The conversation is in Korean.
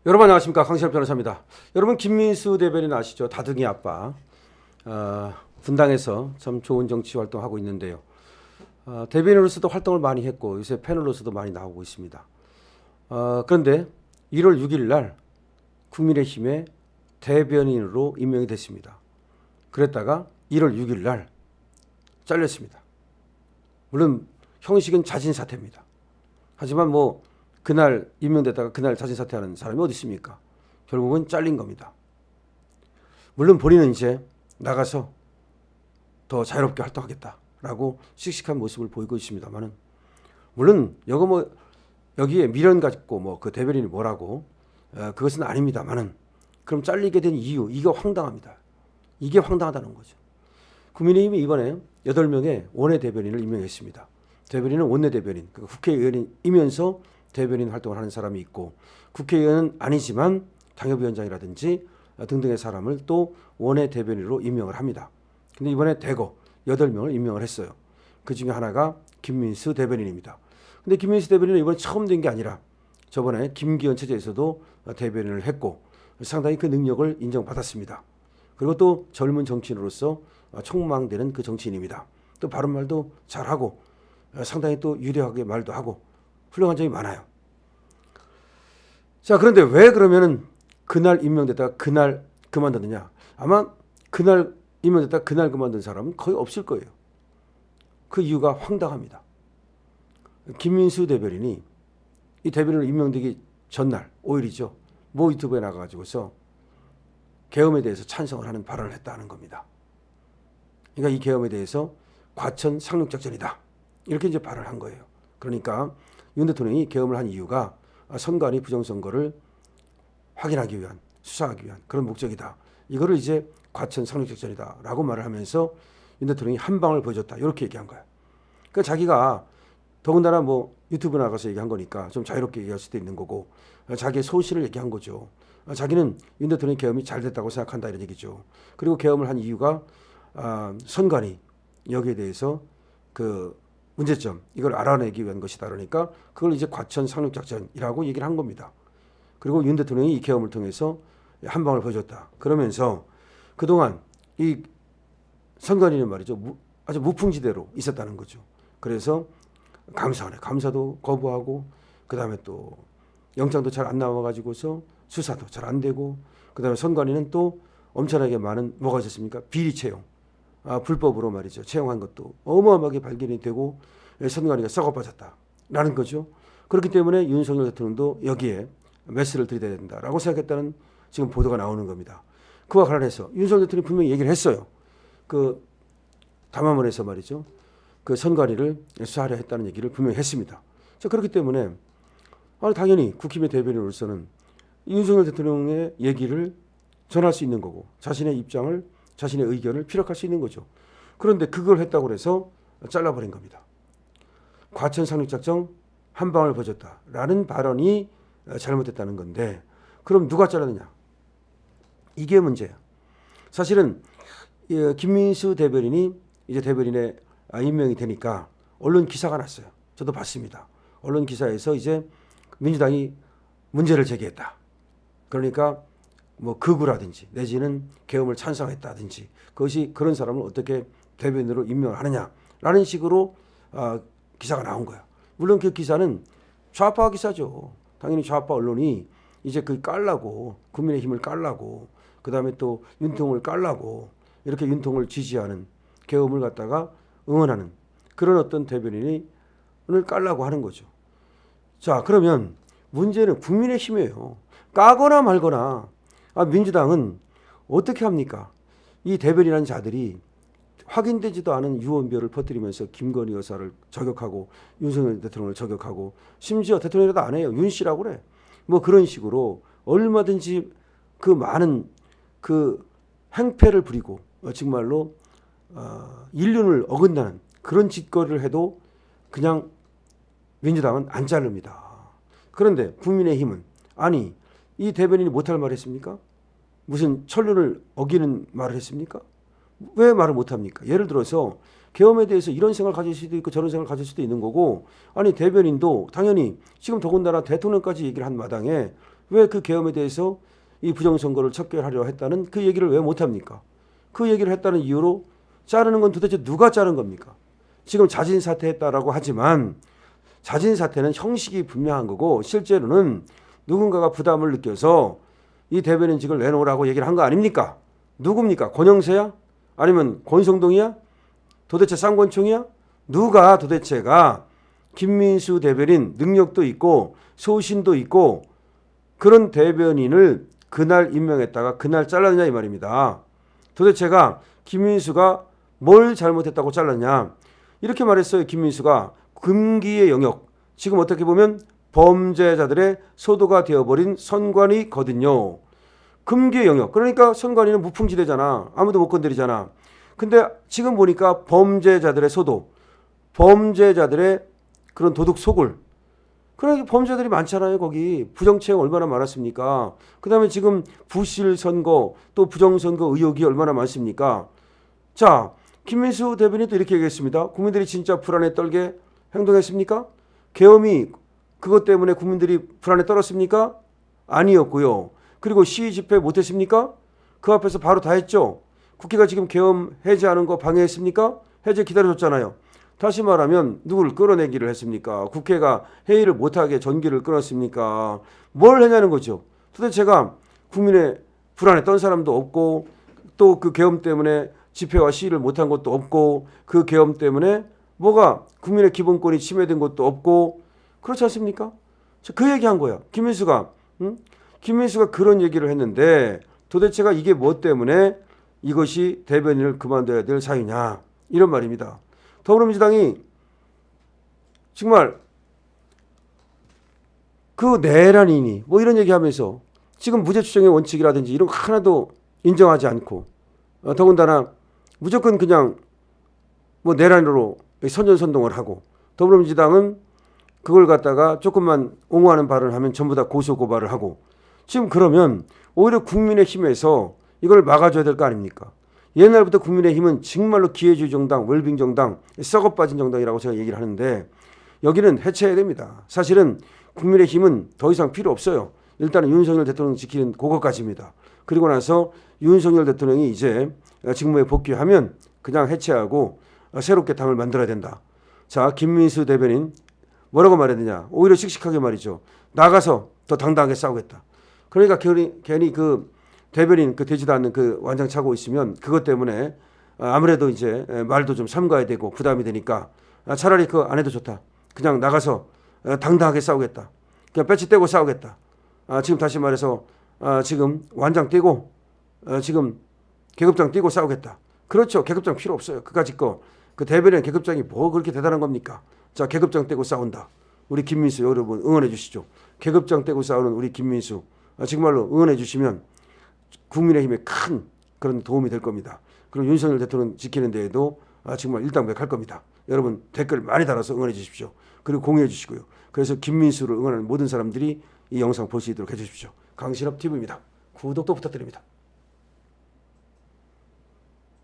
여러분 안녕하십니까, 강시혁 변호사입니다. 여러분, 김민수 대변인 아시죠? 다둥이 아빠. 분당에서 참 좋은 정치 활동하고 있는데요. 대변인으로서도 활동을 많이 했고 요새 패널로서도 많이 나오고 있습니다. 그런데 1월 6일 날 국민의힘의 대변인으로 임명이 됐습니다. 그랬다가 1월 6일 날 잘렸습니다. 물론 형식은 자진 사퇴입니다. 하지만 그날 임명됐다가 그날 자진 사퇴하는 사람이 어디 있습니까? 결국은 잘린 겁니다. 물론 본인은 이제 나가서 더 자유롭게 활동하겠다라고 씩씩한 모습을 보이고 있습니다만은, 물론 여기에 미련 갖고 그 대변인이 뭐라고 그것은 아닙니다만은, 그럼 잘리게 된 이유, 이게 황당합니다. 이게 황당하다는 거죠. 국민의힘이 이번에 8명의 원외 대변인을 임명했습니다. 대변인은 원내 대변인, 그러니까 국회의원이면서 대변인 활동을 하는 사람이 있고, 국회의원은 아니지만 당협위원장이라든지 등등의 사람을 또 원외 대변인으로 임명을 합니다. 근데 이번에 대거 8명을 임명을 했어요. 그 중에 하나가 김민수 대변인입니다. 근데 김민수 대변인은 이번에 처음 된 게 아니라 저번에 김기현 체제에서도 대변인을 했고 상당히 그 능력을 인정받았습니다. 그리고 또 젊은 정치인으로서 촉망되는 그 정치인입니다. 또 바른 말도 잘하고 상당히 또 유려하게 말도 하고 훌륭한 점이 많아요. 자, 그런데 왜 그러면은 그날 임명됐다가 그날 그만두느냐? 아마 그날 임명됐다가 그날 그만둔 사람은 거의 없을 거예요. 그 이유가 황당합니다. 김민수 대변인이 이 대변인으로 임명되기 전날 5일이죠. 모 유튜브에 나가가지고서 계엄에 대해서 찬성을 하는 발언을 했다는 겁니다. 그러니까 이 계엄에 대해서 과천 상륙작전이다, 이렇게 이제 발언을 한 거예요. 그러니까 윤 대통령이 계엄을 한 이유가 선관위 부정선거를 확인하기 위한, 수사하기 위한 그런 목적이다. 이거를 이제 과천 상륙작전이다라고 말을 하면서 윤 대통령이 한 방을 보여줬다, 이렇게 얘기한 거야. 그러니까 자기가 더군다나 유튜브 나가서 얘기한 거니까 좀 자유롭게 얘기할 수도 있는 거고, 자기의 소신을 얘기한 거죠. 자기는 윤 대통령 계엄이 잘 됐다고 생각한다, 이런 얘기죠. 그리고 계엄을 한 이유가 선관위 여기에 대해서 그 문제점, 이걸 알아내기 위한 것이다. 그러니까 그걸 이제 과천 상륙작전이라고 얘기를 한 겁니다. 그리고 윤 대통령이 이 계엄을 통해서 한 방을 보여줬다. 그러면서 그동안 이 선관위는 말이죠, 아주 무풍지대로 있었다는 거죠. 그래서 감사도 거부하고, 그 다음에 또 영장도 잘 안 나와가지고서 수사도 잘 안 되고, 그 다음에 선관위는 또 엄청나게 많은 뭐가 있었습니까? 비리 채용. 불법으로 말이죠, 채용한 것도 어마어마하게 발견이 되고 선관위가 썩어 빠졌다라는 거죠. 그렇기 때문에 윤석열 대통령도 여기에 메스를 들이대야 된다라고 생각했다는 지금 보도가 나오는 겁니다. 그와 관련해서 윤석열 대통령이 분명히 얘기를 했어요. 그 담화문에서 말이죠, 그 선관위를 수사하려 했다는 얘기를 분명히 했습니다. 자, 그렇기 때문에 당연히 국힘의 대변인으로서는 윤석열 대통령의 얘기를 전할 수 있는 거고, 자신의 입장을, 자신의 의견을 피력할 수 있는 거죠. 그런데 그걸 했다고 해서 잘라버린 겁니다. 과천 상륙작전 한 방을 보여줬다라는 발언이 잘못됐다는 건데, 그럼 누가 잘랐느냐? 이게 문제예요. 사실은 김민수 대변인이 이제 대변인에 임명이 되니까 언론 기사가 났어요. 저도 봤습니다. 언론 기사에서 이제 민주당이 문제를 제기했다. 그러니까 극우라든지 내지는 계엄을 찬성했다든지, 그것이 그런 사람을 어떻게 대변인으로 임명을 하느냐라는 식으로 기사가 나온 거야. 물론 그 기사는 좌파 기사죠. 당연히 좌파 언론이 이제 그 깔라고, 국민의힘을 깔라고, 그 다음에 또 윤통을 깔라고, 이렇게 윤통을 지지하는, 계엄을 갖다가 응원하는 그런 어떤 대변인을 깔라고 하는 거죠. 자, 그러면 문제는 국민의힘이에요. 까거나 말거나 민주당은 어떻게 합니까? 이 대변이라는 자들이 확인되지도 않은 유언비어를 퍼뜨리면서 김건희 여사를 저격하고 윤석열 대통령을 저격하고, 심지어 대통령이라도 안 해요. 윤 씨라고 그래. 그런 식으로 얼마든지 그 많은 그 행패를 부리고 정말로 인륜을 어긋나는 그런 짓거리를 해도 그냥 민주당은 안 자릅니다. 그런데 국민의힘은 아니, 이 대변인이 못할 말을 했습니까? 무슨 천륜을 어기는 말을 했습니까? 왜 말을 못합니까? 예를 들어서 계엄에 대해서 이런 생각을 가질 수도 있고 저런 생각을 가질 수도 있는 거고, 아니 대변인도 당연히 지금 더군다나 대통령까지 얘기를 한 마당에 왜 그 계엄에 대해서 이 부정선거를 척결하려 했다는 그 얘기를 왜 못합니까? 그 얘기를 했다는 이유로 자르는 건 도대체 누가 자른 겁니까? 지금 자진 사퇴했다라고 하지만 자진 사퇴는 형식이 분명한 거고 실제로는 누군가가 부담을 느껴서 이 대변인직을 내놓으라고 얘기를 한 거 아닙니까? 누굽니까? 권영세야? 아니면 권성동이야? 도대체 쌍권총이야? 누가 도대체가 김민수 대변인 능력도 있고 소신도 있고 그런 대변인을 그날 임명했다가 그날 잘랐냐 이 말입니다. 도대체가 김민수가 뭘 잘못했다고 잘랐냐. 이렇게 말했어요. 김민수가 금기의 영역, 지금 어떻게 보면 범죄자들의 소도가 되어버린 선관위거든요. 금기의 영역, 그러니까 선관위는 무풍지대잖아. 아무도 못 건드리잖아. 근데 지금 보니까 범죄자들의 소도, 범죄자들의 그런 도둑 소굴, 그러니까 범죄자들이 많잖아요. 거기 부정체행 얼마나 많았습니까? 그 다음에 지금 부실 선거 또 부정선거 의혹이 얼마나 많습니까? 자, 김민수 대변인도 이렇게 얘기했습니다. 국민들이 진짜 불안에 떨게 행동했습니까? 계엄이 그것 때문에 국민들이 불안에 떨었습니까? 아니었고요. 그리고 시위 집회 못했습니까? 그 앞에서 바로 다 했죠. 국회가 지금 계엄 해제하는 거 방해했습니까? 해제 기다려줬잖아요. 다시 말하면 누구를 끌어내기를 했습니까? 국회가 회의를 못하게 전기를 끊었습니까? 뭘 했냐는 거죠. 도대체가 국민의 불안에 떤 사람도 없고 또 그 계엄 때문에 집회와 시위를 못한 것도 없고 그 계엄 때문에 뭐가 국민의 기본권이 침해된 것도 없고 그렇지 않습니까? 그 얘기한 거야. 김민수가. 응? 김민수가 그런 얘기를 했는데 도대체가 이게 뭐 때문에 이것이 대변인을 그만둬야 될 사유냐 이런 말입니다. 더불어민주당이 정말 그 내란이니 뭐 이런 얘기하면서 지금 무죄 추정의 원칙이라든지 이런 거 하나도 인정하지 않고 더군다나 무조건 그냥 뭐 내란으로 선전선동을 하고 더불어민주당은 그걸 갖다가 조금만 옹호하는 발언을 하면 전부 다 고소고발을 하고 지금 그러면 오히려 국민의힘에서 이걸 막아줘야 될 거 아닙니까? 옛날부터 국민의힘은 정말로 기회주의 정당, 웰빙 정당, 썩어 빠진 정당이라고 제가 얘기를 하는데 여기는 해체해야 됩니다. 사실은 국민의힘은 더 이상 필요 없어요. 일단은 윤석열 대통령 지키는 그것까지입니다. 그리고 나서 윤석열 대통령이 이제 직무에 복귀하면 그냥 해체하고 새롭게 당을 만들어야 된다. 자, 김민수 대변인 뭐라고 말했느냐. 오히려 씩씩하게 말이죠. 나가서 더 당당하게 싸우겠다. 그러니까 괜히 그 대변인 그 되지도 않는 그 완장 차고 있으면 그것 때문에 아무래도 이제 말도 좀 삼가야 되고 부담이 되니까 차라리 그거 안 해도 좋다. 그냥 나가서 당당하게 싸우겠다. 그냥 배치 떼고 싸우겠다. 지금 다시 말해서 지금 완장 떼고 지금 계급장 떼고 싸우겠다. 그렇죠. 계급장 필요 없어요. 그까짓 거. 그 대변인 계급장이 뭐 그렇게 대단한 겁니까? 자, 계급장 떼고 싸운다. 우리 김민수 여러분 응원해 주시죠. 계급장 떼고 싸우는 우리 김민수 정말로 응원해 주시면 국민의힘에 큰 그런 도움이 될 겁니다. 그리고 윤석열 대통령 지키는 데에도 정말 일당백할 겁니다. 여러분 댓글 많이 달아서 응원해 주십시오. 그리고 공유해 주시고요. 그래서 김민수를 응원하는 모든 사람들이 이 영상 볼 수 있도록 해 주십시오. 강신업 TV입니다. 구독도 부탁드립니다.